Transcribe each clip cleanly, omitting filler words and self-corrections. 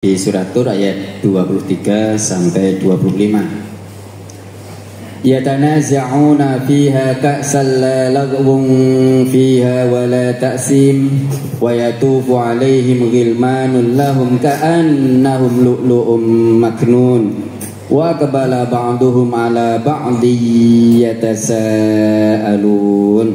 Di surat Tur ayat 23 sampai 25. Yatanaza'una fiha ka'san la lagwun fiha wa la ta'sim wa yatufu 'alaihim ghilmanun lahum ka'annahum lu'lu'um maknun wa aqbala ba'duhum 'ala ba'di yatasaalun.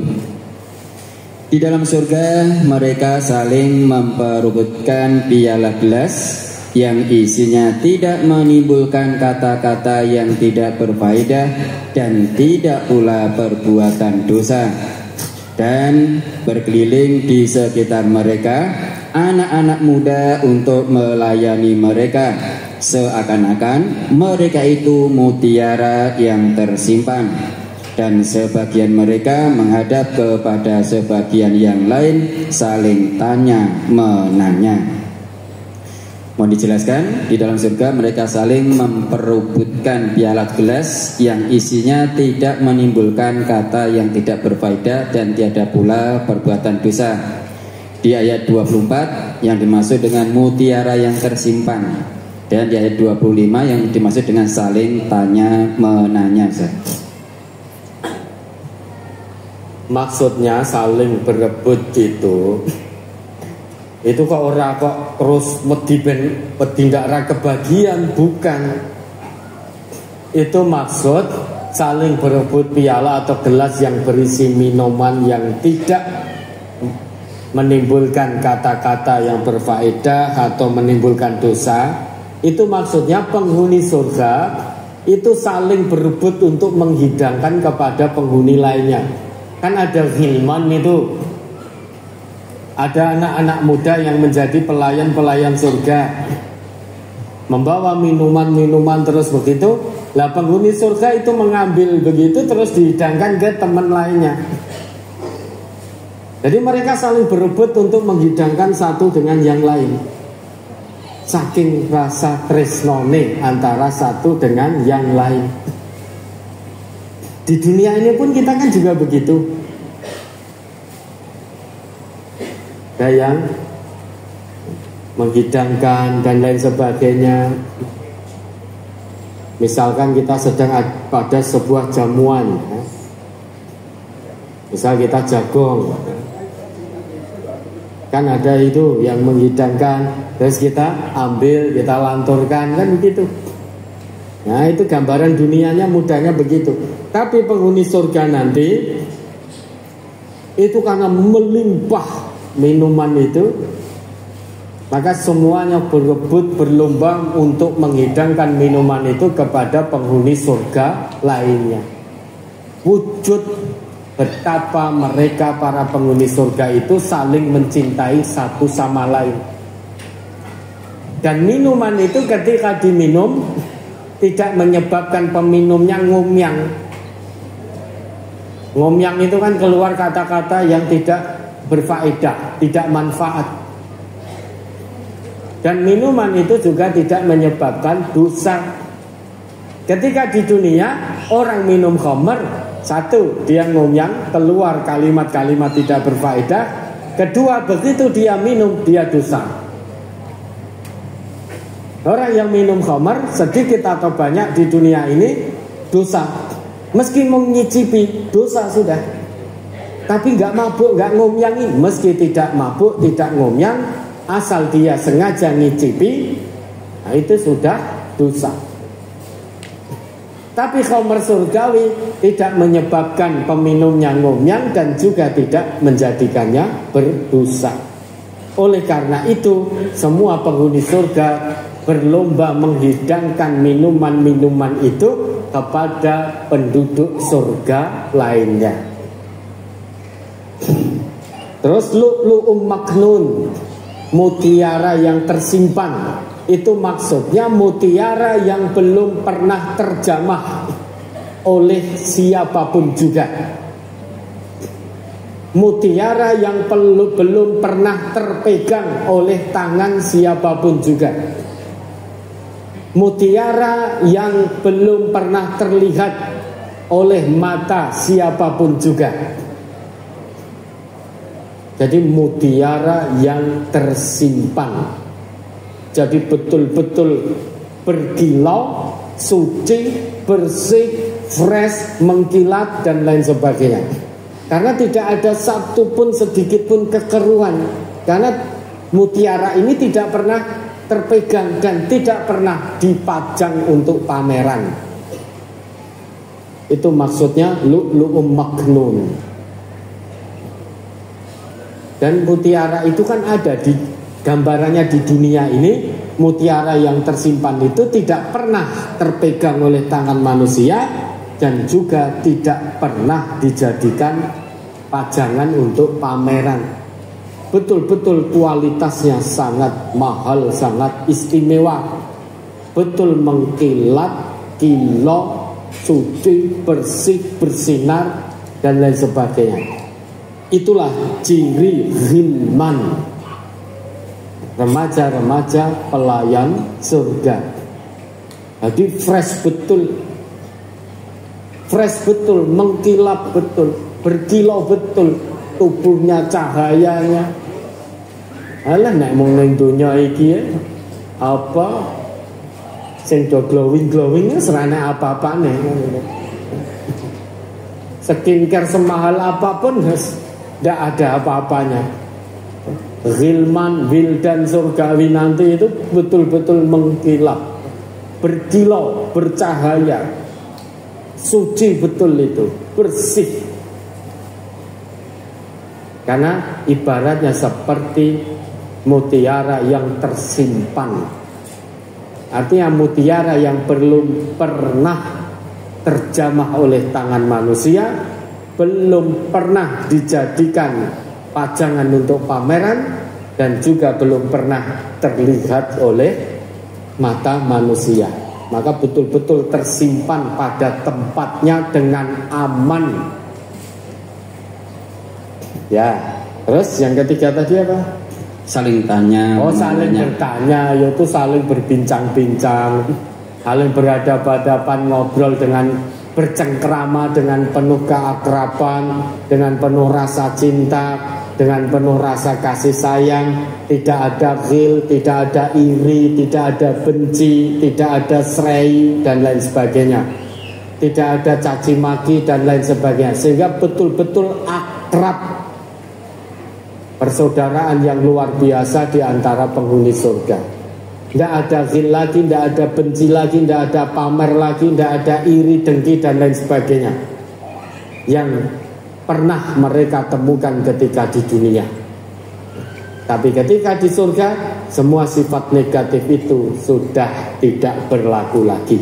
Di dalam surga mereka saling memperebutkan piala gelas yang isinya tidak menimbulkan kata-kata yang tidak berfaedah dan tidak pula perbuatan dosa. Dan berkeliling di sekitar mereka anak-anak muda untuk melayani mereka, seakan-akan mereka itu mutiara yang tersimpan. Dan sebagian mereka menghadap kepada sebagian yang lain, saling tanya menanya. Mohon dijelaskan, di dalam surga mereka saling memperebutkan piala gelas yang isinya tidak menimbulkan kata yang tidak berfaedah dan tiada pula perbuatan dosa. Di ayat 24 yang dimaksud dengan mutiara yang tersimpan, dan di ayat 25 yang dimaksud dengan saling tanya menanya. Maksudnya saling berebut itu kok ora kok terus wedi ndak ra kebagian, bukan. Itu maksud saling berebut piala atau gelas yang berisi minuman yang tidak menimbulkan kata-kata yang berfaedah atau menimbulkan dosa. Itu maksudnya penghuni surga itu saling berebut untuk menghidangkan kepada penghuni lainnya. Kan ada ghilman itu, ada anak-anak muda yang menjadi pelayan-pelayan surga, membawa minuman-minuman terus begitu. Lah penghuni surga itu mengambil begitu terus dihidangkan ke teman lainnya. Jadi mereka saling berebut untuk menghidangkan satu dengan yang lain, saking rasa tresnone antara satu dengan yang lain. Di dunia ini pun kita kan juga begitu. Ada yang menghidangkan dan lain sebagainya. Misalkan kita sedang pada sebuah jamuan, misal kita jagong, kan ada itu yang menghidangkan, terus kita ambil, kita lanturkan, kan begitu. Nah itu gambaran dunianya mudahnya begitu. Tapi penghuni surga nanti itu karena melimpah minuman itu, maka semuanya berebut berlomba untuk menghidangkan minuman itu kepada penghuni surga lainnya. Wujud betapa mereka para penghuni surga itu saling mencintai satu sama lain. Dan minuman itu ketika diminum tidak menyebabkan peminumnya ngomyang. Ngomyang itu kan keluar kata-kata yang tidak berfaedah, tidak manfaat. Dan minuman itu juga tidak menyebabkan dosa. Ketika di dunia orang minum khamr, satu, dia ngomyang, keluar kalimat-kalimat tidak berfaedah. Kedua, begitu dia minum, dia dosa. Orang yang minum khamr sedikit atau banyak di dunia ini dosa. Meski mengicipi dosa sudah. Tapi nggak mabuk, nggak ngomyangi. Meski tidak mabuk, tidak ngomyang, asal dia sengaja ngicipi, nah itu sudah dosa. Tapi khamr surgawi tidak menyebabkan peminumnya ngomyang dan juga tidak menjadikannya berdosa. Oleh karena itu, semua penghuni surga berlomba menghidangkan minuman-minuman itu kepada penduduk surga lainnya. Terus lu'lu'um maknun, mutiara yang tersimpan. Itu maksudnya mutiara yang belum pernah terjamah oleh siapapun juga. Mutiara yang belum pernah terpegang oleh tangan siapapun juga. Mutiara yang belum pernah terlihat oleh mata siapapun juga. Jadi mutiara yang tersimpan Jadi betul-betul berkilau, suci, bersih, fresh, mengkilat dan lain sebagainya. Karena tidak ada satu pun sedikit pun kekeruhan. Karena mutiara ini tidak pernah terpegang dan tidak pernah dipajang untuk pameran. Itu maksudnya lu'lu'um maknun. Dan mutiara itu kan ada di gambarannya di dunia ini. Mutiara yang tersimpan itu tidak pernah terpegang oleh tangan manusia dan juga tidak pernah dijadikan pajangan untuk pameran. Betul-betul kualitasnya sangat mahal, sangat istimewa. Betul mengkilat, kilau, suci, bersih, bersinar dan lain sebagainya. Itulah ciri ghilman, remaja-remaja pelayan surga. Jadi fresh betul, mengkilap betul, berkilau betul, tubuhnya, cahayanya. Alah nek mung ning donya iki apa sing do glowing serane apa-apane. Skincare semahal apapun tidak ada apa-apanya. Ghilman, wildan surgawi nanti itu betul-betul mengkilap, berkilau, bercahaya, suci betul itu, bersih. Karena ibaratnya seperti mutiara yang tersimpan. Artinya mutiara yang belum pernah terjamah oleh tangan manusia, belum pernah dijadikan pajangan untuk pameran, dan juga belum pernah terlihat oleh mata manusia. Maka betul-betul tersimpan pada tempatnya dengan aman. Ya, terus yang ketiga tadi apa? Saling tanya. Oh, saling bertanya, yaitu saling berbincang-bincang, saling berhadapan-hadapan, ngobrol dengan bercengkrama, dengan penuh keakraban, dengan penuh rasa cinta, dengan penuh rasa kasih sayang. Tidak ada ghil, tidak ada iri, tidak ada benci, tidak ada serai dan lain sebagainya. Tidak ada caci maki dan lain sebagainya. Sehingga betul-betul akrab, persaudaraan yang luar biasa di antara penghuni surga. Tidak ada ghil lagi, tidak ada benci lagi, tidak ada pamer lagi, tidak ada iri, dengki dan lain sebagainya yang pernah mereka temukan ketika di dunia. Tapi ketika di surga, semua sifat negatif itu sudah tidak berlaku lagi.